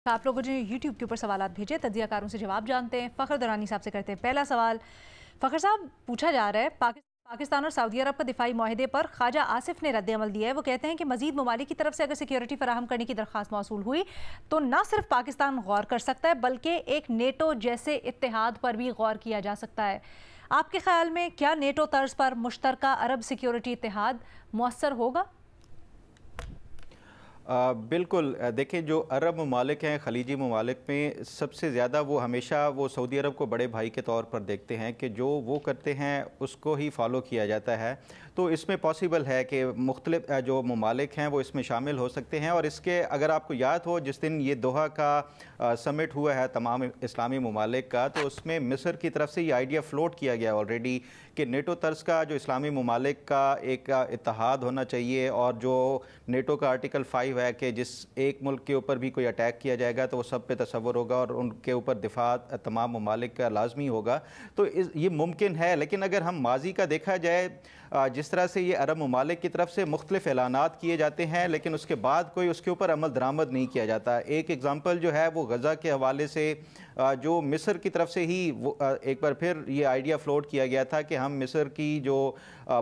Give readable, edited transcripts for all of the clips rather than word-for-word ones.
آپ لوگوں نے یوٹیوب کے اوپر سوالات بھیجے، تجزیہ کاروں سے جواب جانتے ہیں۔ فخر درانی صاحب سے کرتے ہیں پہلا سوال۔ فخر صاحب، پوچھا جا رہا ہے پاکستان اور سعودی عرب کا دفاعی معاہدے پر خواجہ آصف نے رد عمل دیا ہے۔ وہ کہتے ہیں کہ مزید ممالک کی طرف سے اگر سیکیورٹی فراہم کرنے کی درخواست موصول ہوئی تو نہ صرف پاکستان غور کر سکتا ہے بلکہ ایک نیٹو جیسے اتحاد پر بھی غور کیا جا سکتا ہے۔ آپ کے خیال میں کیا نیٹو طرز پر مشترکہ عرب سیکیورٹی اتحاد مؤثر ہوگا؟ بالکل، دیکھیں جو عرب ممالک ہیں، خلیجی ممالک میں سب سے زیادہ وہ ہمیشہ سعودی عرب کو بڑے بھائی کے طور پر دیکھتے ہیں کہ جو وہ کرتے ہیں اس کو ہی فالو کیا جاتا ہے۔ تو اس میں پاسبل ہے کہ مختلف جو ممالک ہیں وہ اس میں شامل ہو سکتے ہیں، اور اس کے اگر آپ کو یاد ہو جس دن یہ دوحہ کا سمٹ ہوا ہے تمام اسلامی ممالک کا، تو اس میں مصر کی طرف سے یہ آئیڈیا فلوٹ کیا گیا آلریڈی کہ نیٹو طرز کا جو اسلامی ممالک کا ایک اتحاد ہونا چاہیے، اور جو نیٹو کا آرٹیکل 5 ہے کہ جس ایک ملک کے اوپر بھی کوئی اٹیک کیا جائے گا تو وہ سب پہ تصور ہوگا اور ان کے اوپر دفاع تمام ممالک کا لازمی ہوگا۔ تو یہ ممکن ہے، لیکن اگر ہم ماضی کا دیکھا جائے جس طرح سے یہ عرب ممالک کی طرف سے مختلف اعلانات کیے جاتے ہیں لیکن اس کے بعد کوئی اس کے اوپر عمل درآمد نہیں کیا جاتا۔ ایک ایگزامپل جو ہے وہ غزہ کے حوالے سے جو مصر کی طرف سے ہی ایک بار پھر یہ آئیڈیا فلوٹ کیا گیا تھا کہ ہم مصر کی جو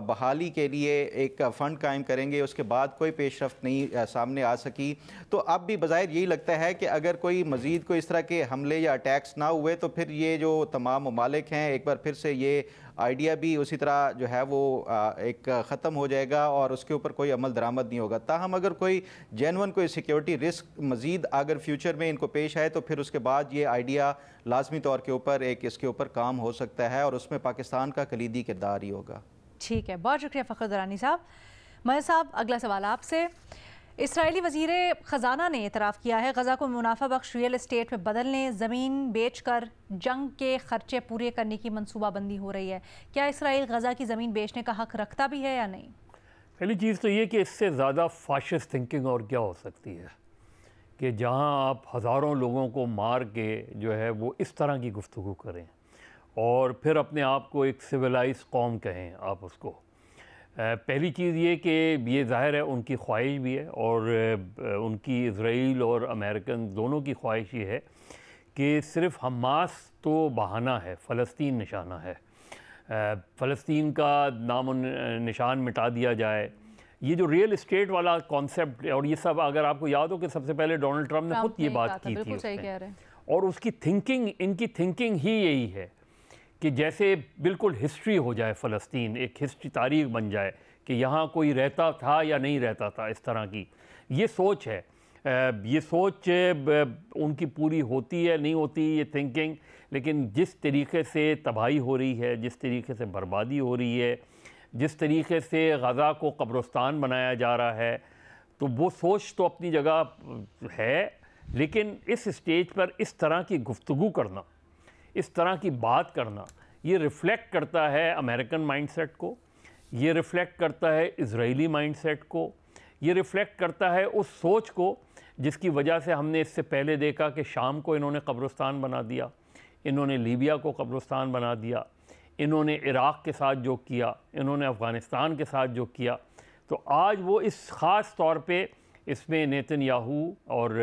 بحالی کے لیے ایک فنڈ قائم کریں گے، اس کے بعد کوئی پیش رفت نہیں سامنے آ سکی۔ تو اب بھی بظاہر یہی لگتا ہے کہ اگر کوئی مزید کوئی اس طرح کے حملے یا اٹیکس نہ ہوئے تو پھر یہ جو تمام ممالک ہیں ایک بار پھر سے یہ آئیڈیا بھی اسی طرح جو ہے وہ ایک ختم ہو جائے گا اور اس کے اوپر کوئی عمل درآمد نہیں ہوگا۔ تاہم اگر کوئی جینون کوئی سیکیورٹی رسک مزید اگر فیوچر میں ان کو پیش آئے تو پھر اس کے بعد یہ آئیڈیا لازمی طور کے اوپر اس کے اوپر کام ہو سکتا ہے، اور اس میں پاکستان کا کلیدی کردار ہی ہوگا۔ ٹھیک ہے، بہت شکریہ فخر درانی صاحب۔ مہر صاحب، اگلا سوال آپ سے۔ اسرائیلی وزیر خزانہ نے اعتراف کیا ہے غزہ کو منافع بخش ریئل اسٹیٹ میں بدلنے، زمین بیچ کر جنگ کے خرچے پورے کرنے کی منصوبہ بندی ہو رہی ہے۔ کیا اسرائیل غزہ کی زمین بیچنے کا حق رکھتا بھی ہے یا نہیں؟ پہلی چیز تو یہ کہ اس سے زیادہ فاشسٹ تھنکنگ اور کیا ہو سکتی ہے کہ جہاں آپ ہزاروں لوگوں کو مار کے جو ہے وہ اس طرح کی گفتگو کریں اور پھر اپنے آپ کو ایک سویلائز قوم کہیں آپ اس کو۔ پہلی چیز یہ کہ یہ ظاہر ہے ان کی خواہش بھی ہے، اور ان کی اسرائیل اور امریکن دونوں کی خواہش یہ ہے کہ صرف حماس تو بہانہ ہے، فلسطین نشانہ ہے، فلسطین کا نام و نشان مٹا دیا جائے۔ یہ جو ریئل اسٹیٹ والا کانسیپٹ اور یہ سب، اگر آپ کو یاد ہو کہ سب سے پہلے ڈونلڈ ٹرمپ نے خود یہ بات کی تھی اس میں، اور اس کی تھنکنگ، ان کی تھنکنگ ہی یہی ہے کہ جیسے بالکل ہسٹری ہو جائے فلسطین، ایک ہسٹری تاریخ بن جائے کہ یہاں کوئی رہتا تھا یا نہیں رہتا تھا، اس طرح کی یہ سوچ ہے۔ یہ سوچ ان کی پوری ہوتی ہے نہیں ہوتی یہ تھنکنگ، لیکن جس طریقے سے تباہی ہو رہی ہے، جس طریقے سے بربادی ہو رہی ہے، جس طریقے سے غزہ کو قبرستان بنایا جا رہا ہے، تو وہ سوچ تو اپنی جگہ ہے، لیکن اس اسٹیج پر اس طرح کی گفتگو کرنا، اس طرح کی بات کرنا، یہ ریفلیکٹ کرتا ہے امریکن مائنڈ سیٹ کو، یہ ریفلیکٹ کرتا ہے اسرائیلی مائنڈ سیٹ کو، یہ ریفلیکٹ کرتا ہے اس سوچ کو جس کی وجہ سے ہم نے اس سے پہلے دیکھا کہ شام کو انہوں نے قبرستان بنا دیا، انہوں نے لیبیا کو قبرستان بنا دیا، انہوں نے عراق کے ساتھ جو کیا، انہوں نے افغانستان کے ساتھ جو کیا۔ تو آج وہ اس خاص طور پہ اس میں نیتن یاہو اور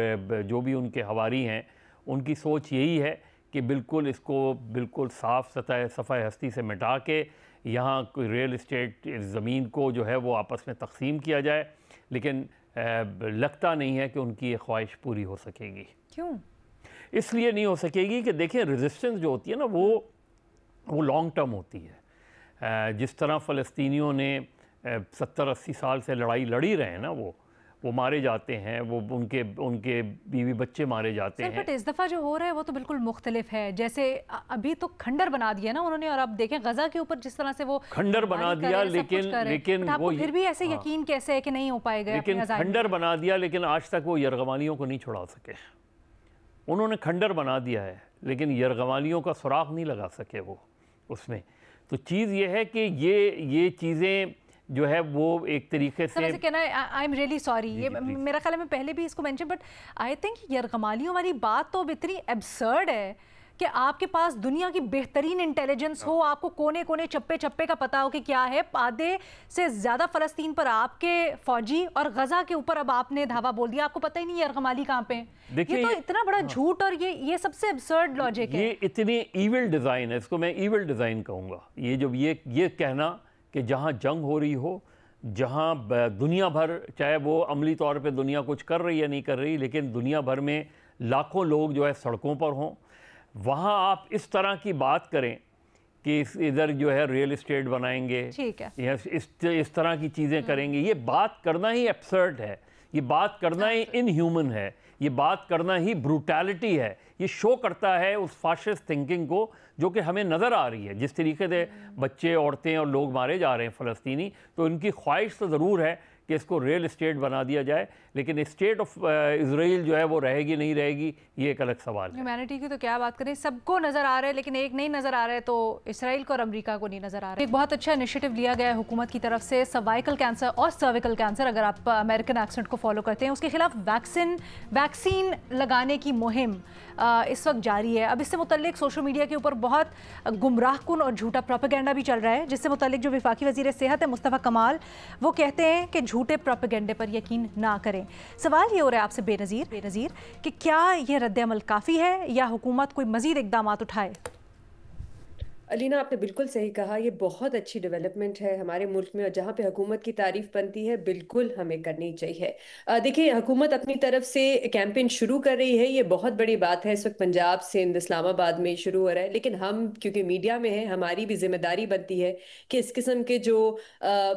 جو بھی ان کے حواری ہیں ان کی سوچ یہی ہے کہ بالکل اس کو بالکل صاف صفحہ ہستی سے مٹا کے یہاں کوئی ریئل اسٹیٹ زمین کو جو ہے وہ آپس میں تقسیم کیا جائے، لیکن لگتا نہیں ہے کہ ان کی یہ خواہش پوری ہو سکے گی۔ کیوں؟ اس لیے نہیں ہو سکے گی کہ دیکھیں ریزسٹنس جو ہوتی ہے نا وہ لانگ ٹرم ہوتی ہے۔ جس طرح فلسطینیوں نے 70-80 سال سے لڑائی لڑی رہے ہیں نا، وہ مارے جاتے ہیں، وہ ان کے بیوی بچے مارے جاتے ہیں۔ بٹ اس دفعہ جو ہو رہا ہے وہ تو بالکل مختلف ہے، جیسے ابھی تو کھنڈر بنا دیا نا انہوں نے، اور اب دیکھیں غزہ کے اوپر جس طرح سے وہ کھنڈر بنا دیا، لیکن آپ کو پھر بھی ایسے یقین کیسے ہے کہ نہیں ہو پائے گا؟ لیکن کھنڈر بنا دیا، لیکن آج تک وہ یرغمالیوں کو نہیں چھڑا سکے۔ انہوں نے کھنڈر بنا دیا ہے لیکن یرغمالیوں کا سراغ نہیں لگا سکے وہ اس میں۔ تو چیز یہ ہے کہ یہ چیزیں جو ہے وہ ایک طریقے سے کہنا ہے آئی ایم ریئلی سوری، یہ میرا خیال ہے میں پہلے بھی اس کو مینشن، بٹ آئی تھنک یرغمالیوں والی بات تو اب اتنی ایبسرڈ ہے کہ آپ کے پاس دنیا کی بہترین انٹیلیجنس ہو, آپ کو کونے کونے چپے چپے کا پتا ہو کہ کیا ہے, آدھے سے زیادہ فلسطین پر آپ کے فوجی اور غزہ کے اوپر اب آپ نے دھاوا بول دیا, آپ کو پتہ ہی نہیں یرغمالی کہاں پہ. یہ تو اتنا بڑا جھوٹ اور یہ سب سے ابسرڈ لاجک ہے. یہ اتنی ایول ڈیزائن ہے, اس کو میں ایول ڈیزائن کہوں گا. یہ جب یہ کہنا کہ جہاں جنگ ہو رہی ہو, جہاں دنیا بھر, چاہے وہ عملی طور پہ دنیا کچھ کر رہی ہے نہیں کر رہی, لیکن دنیا بھر میں لاکھوں لوگ جو ہے سڑکوں پر ہوں, وہاں آپ اس طرح کی بات کریں کہ ادھر جو ہے ریل اسٹیٹ بنائیں گے, اس طرح کی چیزیں کریں گے, یہ بات کرنا ہی ایبسرڈ ہے, یہ بات کرنا ہی ان ہیومن ہے, یہ بات کرنا ہی بروٹیلٹی ہے. یہ شو کرتا ہے اس فاشسٹ تھنکنگ کو جو کہ ہمیں نظر آ رہی ہے. جس طریقے سے بچے, عورتیں اور لوگ مارے جا رہے ہیں فلسطینی, تو ان کی خواہش تو ضرور ہے کہ اس کو ریل اسٹیٹ بنا دیا جائے, لیکن اسٹیٹ آف اسرائیل جو ہے وہ رہے گی نہیں رہے گی, یہ ایک الگ سوال ہے. ہیومینٹی کی تو کیا بات کریں, سب کو نظر آ رہا ہے, لیکن ایک نہیں نظر آ رہا ہے تو اسرائیل کو اور امریکہ کو نہیں نظر آ رہا ہے. ایک بہت اچھا انیشیٹو لیا گیا ہے حکومت کی طرف سے, سروائیکل کینسر اور سرویکل کینسر, اگر آپ امریکن ایکسنٹ کو فالو کرتے ہیں, اس کے خلاف ویکسین لگانے کی مہم اس وقت جاری ہے. اب اس سے متعلق سوشل میڈیا کے اوپر بہت گمراہ کن اور جھوٹا پروپیگنڈا بھی چل رہا ہے, جس سے متعلق جو وفاقی وزیر صحت ہے مصطفیٰ کمال, وہ کہتے ہیں کہ جھوٹے پروپیگنڈے پر یقین نہ کریں. سوال یہ ہو رہا ہے آپ سے بے نظیر کہ کیا یہ رد عمل کافی ہے یا حکومت کوئی مزید اقدامات اٹھائے؟ علینا, آپ نے بالکل صحیح کہا, یہ بہت اچھی ڈیولپمنٹ ہے ہمارے ملک میں, اور جہاں پہ حکومت کی تعریف بنتی ہے بالکل ہمیں کرنی چاہیے. دیکھیں, حکومت اپنی طرف سے کیمپین شروع کر رہی ہے, یہ بہت بڑی بات ہے. اس وقت پنجاب, سندھ, اسلام آباد میں شروع ہو رہا ہے, لیکن ہم کیونکہ میڈیا میں ہیں, ہماری بھی ذمہ داری بنتی ہے کہ اس قسم کے جو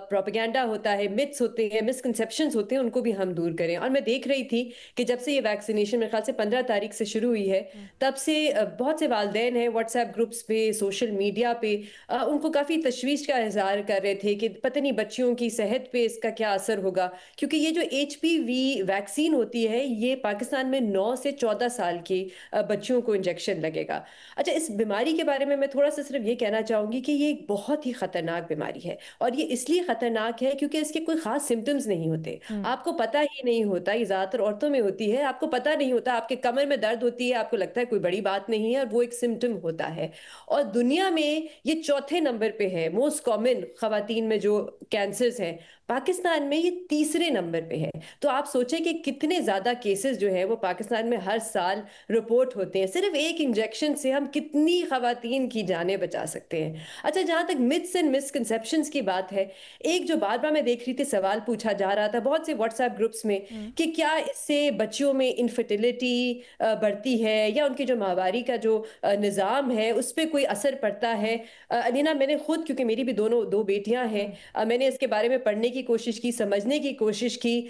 پروپیگنڈا ہوتا ہے, متس ہوتے ہیں, مسکنسیپشنز ہوتے ہیں, ان کو بھی ہم دور کریں. اور میں دیکھ رہی تھی کہ جب سے یہ ویکسینیشن میرے خیال سے 15 تاریخ سے شروع ہوئی ہے, تب سے بہت سے والدین ہیں واٹس ایپ گروپس پہ, سوشل میڈیا پہ, ان کو کافی تشویش کا اظہار کر رہے تھے کہ پتہ نہیں بچیوں کی صحت پہ اس کا کیا اثر ہوگا, کیونکہ یہ جو HPV ویکسین ہوتی ہے یہ پاکستان میں 9 سے 14 سال کی بچیوں کو انجیکشن لگے گا. اچھا, اس بیماری کے بارے میں تھوڑا سا صرف یہ کہنا چاہوں گی کہ یہ ایک بہت ہی خطرناک بیماری ہے, اور یہ اس لیے خطرناک ہے کیونکہ اس کے کوئی خاص سمٹمز نہیں ہوتے. آپ کو پتہ ہی نہیں ہوتا, یہ زیادہ تر عورتوں میں ہوتی ہے, آپ کو پتہ نہیں ہوتا, آپ کے کمر میں درد ہوتی ہے, آپ کو لگتا ہے کوئی بڑی بات نہیں ہے, اور وہ ایک سمٹم ہوتا ہے. اور دنیا میں یہ 4تھے نمبر پہ ہے موسٹ کامن خواتین میں جو کینسرز ہیں, پاکستان میں یہ 3رے نمبر پہ ہے. تو آپ سوچیں کہ کتنے زیادہ کیسز جو ہیں وہ پاکستان میں ہر سال رپورٹ ہوتے ہیں. صرف ایک انجیکشن سے ہم کتنی خواتین کی جانیں بچا سکتے ہیں. اچھا, جہاں تک متس اینڈ مسکنسیپشنز کی بات ہے, ایک جو بار بار میں دیکھ رہی تھی سوال پوچھا جا رہا تھا بہت سے واٹس ایپ گروپس میں کہ کیا اس سے بچیوں میں انفرٹیلٹی بڑھتی ہے یا ان کی جو ماہواری کا جو نظام ہے اس پہ کوئی اثر پڑتا ہے. علینا, میں نے خود, کیونکہ میری بھی دو بیٹیاں ہیں, میں نے اس کے بارے میں پڑھنے کی کوشش کی, سمجھنے کی کوشش کی.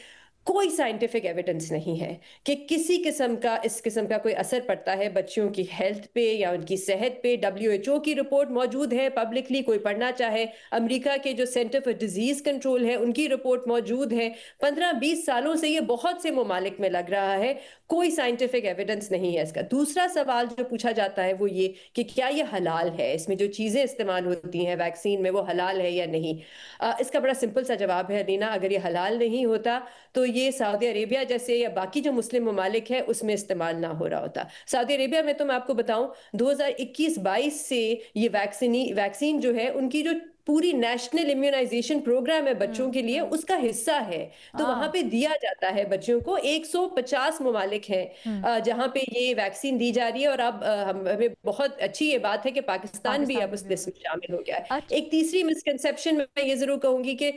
کوئی سائنٹیفک ایویڈنس نہیں ہے کہ کسی اس قسم کا کوئی اثر پڑتا ہے بچیوں کی ہیلتھ پہ یا ان کی صحت پہ. WHO کی رپورٹ موجود ہے پبلکلی, کوئی پڑھنا چاہے. امریکہ کے جو سینٹر فار ڈیزیز کنٹرول ہے ان کی رپورٹ موجود ہے. 15-20 سالوں سے یہ بہت سے ممالک میں لگ رہا ہے, کوئی سائنٹیفک ایویڈنس نہیں ہے اس کا. دوسرا سوال جو پوچھا جاتا ہے وہ یہ کہ کیا یہ حلال ہے, اس میں جو چیزیں استعمال ہوتی ہیں ویکسین میں وہ حلال ہے یا نہیں. اس کا بڑا سمپل سا جواب ہے لینا, اگر یہ حلال نہیں ہوتا تو یہ سعودی عربیہ جیسے یا باقی جو مسلم ممالک ہیں اس میں استعمال نہ ہو رہا ہوتا. سعودی عربیہ میں تو میں آپ کو بتاؤں 2021-22 سے یہ ویکسین جو ہے ان کی جو پوری نیشنل امیونائزیشن پروگرام ہے بچوں کے لیے, اس کا حصہ ہے. تو وہاں پہ دیا جاتا ہے بچوں کو. 150 ممالک ہیں جہاں پہ یہ ویکسین دی جا رہی ہے, اور اب ہمیں بہت اچھی یہ بات ہے کہ پاکستان بھی اب اس لسٹ میں شامل ہو گیا ہے. ایک تیسری مسکنسیپشن میں یہ ضرور کہوں گی کہ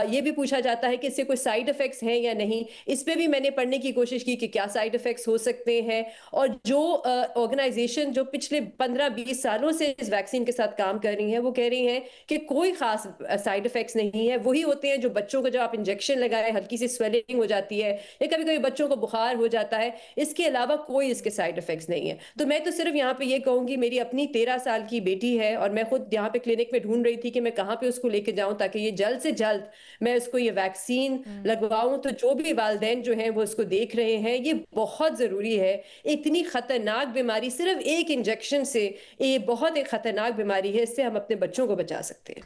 یہ بھی پوچھا جاتا ہے کہ اس سے کوئی سائیڈ افیکٹس ہیں یا نہیں. اس پہ بھی میں نے پڑھنے کی کوشش کی کہ کیا سائیڈ افیکٹس ہو سکتے ہیں, اور جو آرگنائزیشن جو پچھلے 15-20 سالوں سے اس ویکسین کے ساتھ کام کر رہی ہیں وہ کہہ رہی ہیں کہ کوئی خاص سائیڈ افیکٹس نہیں ہے. وہی ہوتے ہیں جو بچوں کو جب آپ انجیکشن لگائے ہلکی سی سویلنگ ہو جاتی ہے یا کبھی کبھی بچوں کو بخار ہو جاتا ہے, اس کے علاوہ کوئی اس کے سائیڈ افیکٹس نہیں ہے. تو میں تو صرف یہاں پہ یہ کہوں گی, میری اپنی 13 سال کی بیٹی ہے اور میں خود یہاں پہ کلینک میں ڈھونڈ رہی تھی کہ میں کہاں پہ اس کو لے کے جاؤں تاکہ یہ جلد سے جلد میں اس کو یہ ویکسین لگواؤں. تو جو بھی والدین جو ہیں وہ اس کو دیکھ رہے ہیں, یہ بہت ضروری ہے. اتنی خطرناک بیماری, صرف ایک انجیکشن سے, یہ بہت ایک خطرناک بیماری ہے, اس سے ہم اپنے بچوں کو بچا سکتے ہیں.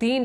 3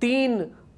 3